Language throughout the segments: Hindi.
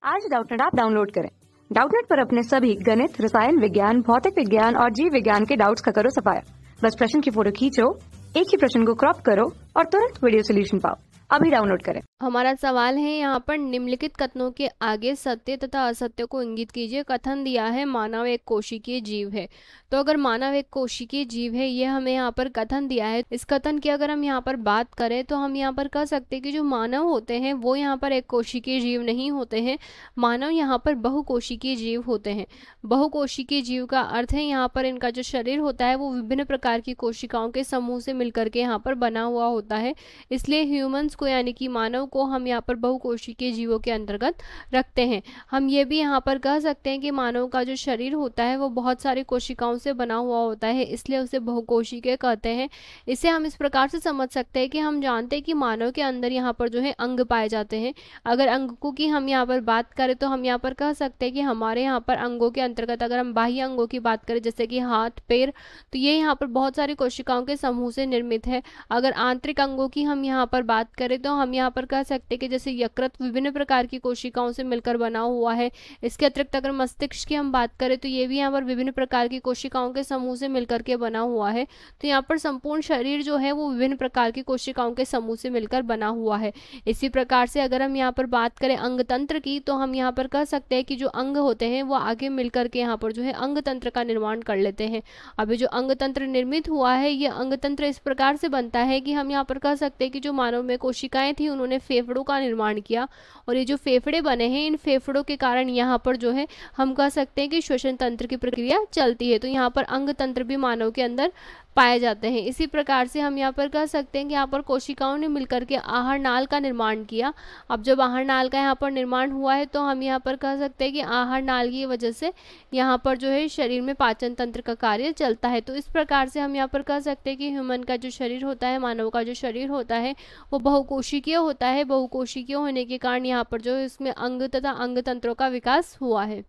आज डाउटनेट ऐप डाउनलोड करें। डाउटनेट पर अपने सभी गणित, रसायन विज्ञान, भौतिक विज्ञान और जीव विज्ञान के डाउट्स का करो सफाया। बस प्रश्न की फोटो खींचो, एक ही प्रश्न को क्रॉप करो और तुरंत वीडियो सोल्यूशन पाओ। अभी डाउनलोड करें। हमारा सवाल है यहाँ पर निम्नलिखित कथनों के आगे सत्य तथा असत्य को इंगित कीजिए। कथन दिया है मानव एक कोशिकीय जीव है। तो अगर मानव एक कोशिकीय जीव है, ये हमें यहाँ पर कथन दिया है। इस कथन की अगर हम यहाँ पर बात करें तो हम यहाँ पर कह सकते हैं कि जो मानव होते हैं वो यहाँ पर एक कोशिकीय जीव नहीं होते हैं। मानव यहाँ पर बहुकोशिकीय जीव होते हैं। बहुकोशिकीय जीव का अर्थ है यहाँ पर इनका जो शरीर होता है वो विभिन्न प्रकार की कोशिकाओं के समूह से मिलकर के यहाँ पर बना हुआ होता है। इसलिए ह्यूमंस को यानी कि मानव को हम यहाँ पर बहुकोशिकीय जीवों के अंतर्गत रखते हैं। हम ये भी यहाँ पर कह सकते हैं कि मानव का जो शरीर होता है वो बहुत सारी कोशिकाओं से बना हुआ होता है, इसलिए उसे बहुकोशिकीय कहते हैं। इसे हम इस प्रकार से समझ सकते हैं कि हम जानते हैं कि मानव के अंदर यहाँ पर जो है अंग पाए जाते हैं। अगर अंगों की हम यहाँ पर बात करें तो हम यहाँ पर कह सकते हैं कि हमारे यहाँ पर अंगों के अंतर्गत अगर हम बाह्य अंगों की बात करें जैसे कि हाथ, पैर, तो ये यहाँ पर बहुत सारी कोशिकाओं के समूह से निर्मित है। अगर आंतरिक अंगों की हम यहाँ पर बात करें तो हम यहाँ पर कह सकते हैं कि जैसे यकृत विभिन्न प्रकार की कोशिकाओं से मिलकर बना हुआ है। इसके अतिरिक्त अगर मस्तिष्क की हम बात करें तो ये भी यहाँ पर विभिन्न प्रकार की कोशिकाओं के समूह से मिलकर के बना हुआ है। तो यहाँ पर संपूर्ण शरीर जो है वो विभिन्न प्रकार की कोशिकाओं के समूह से मिलकर बना हुआ है। इसी प्रकार से अगर हम यहाँ पर बात करें अंग तंत्र की तो हम यहाँ पर कह सकते हैं कि जो अंग होते हैं वो आगे मिलकर के यहाँ पर जो है अंग तंत्र का निर्माण कर लेते हैं। अभी जो अंग तंत्र निर्मित हुआ है ये अंग तंत्र इस प्रकार से बनता है कि हम यहाँ पर कह सकते हैं कि जो मानव में कोशिकाएं थी उन्होंने फेफड़ों का निर्माण किया और ये जो फेफड़े बने हैं इन फेफड़ों के कारण यहाँ पर जो है हम कह सकते हैं कि श्वसन तंत्र की प्रक्रिया चलती है। तो यहाँ पर अंग तंत्र भी मानव के अंदर पाए जाते हैं। इसी प्रकार से हम यहाँ पर कह सकते हैं कि यहाँ पर कोशिकाओं ने मिलकर के आहार नाल का निर्माण किया। अब जब आहार नाल का यहाँ पर निर्माण हुआ है तो हम यहाँ पर कह सकते हैं कि आहार नाल की वजह से यहाँ पर जो है शरीर में पाचन तंत्र का कार्य चलता है। तो इस प्रकार से हम यहाँ पर कह सकते हैं कि ह्यूमन का जो शरीर होता है, मानव का जो शरीर होता है वो बहुकोशिकीय होता है। बहुकोशिकीय होने के कारण यहाँ पर जो है इसमें अंग तथा अंग तंत्रों का विकास हुआ है।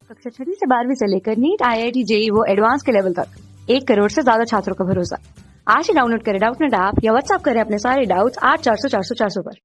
कक्षा 6वीं से 12वीं से लेकर नीट, IIT, JEE वो एडवांस के लेवल तक 1 करोड़ से ज्यादा छात्रों का भरोसा। आज ही डाउनलोड करें डाउटनेट ऐप या व्हाट्सएप करें अपने सारे डाउट्स 8400 400 400 पर।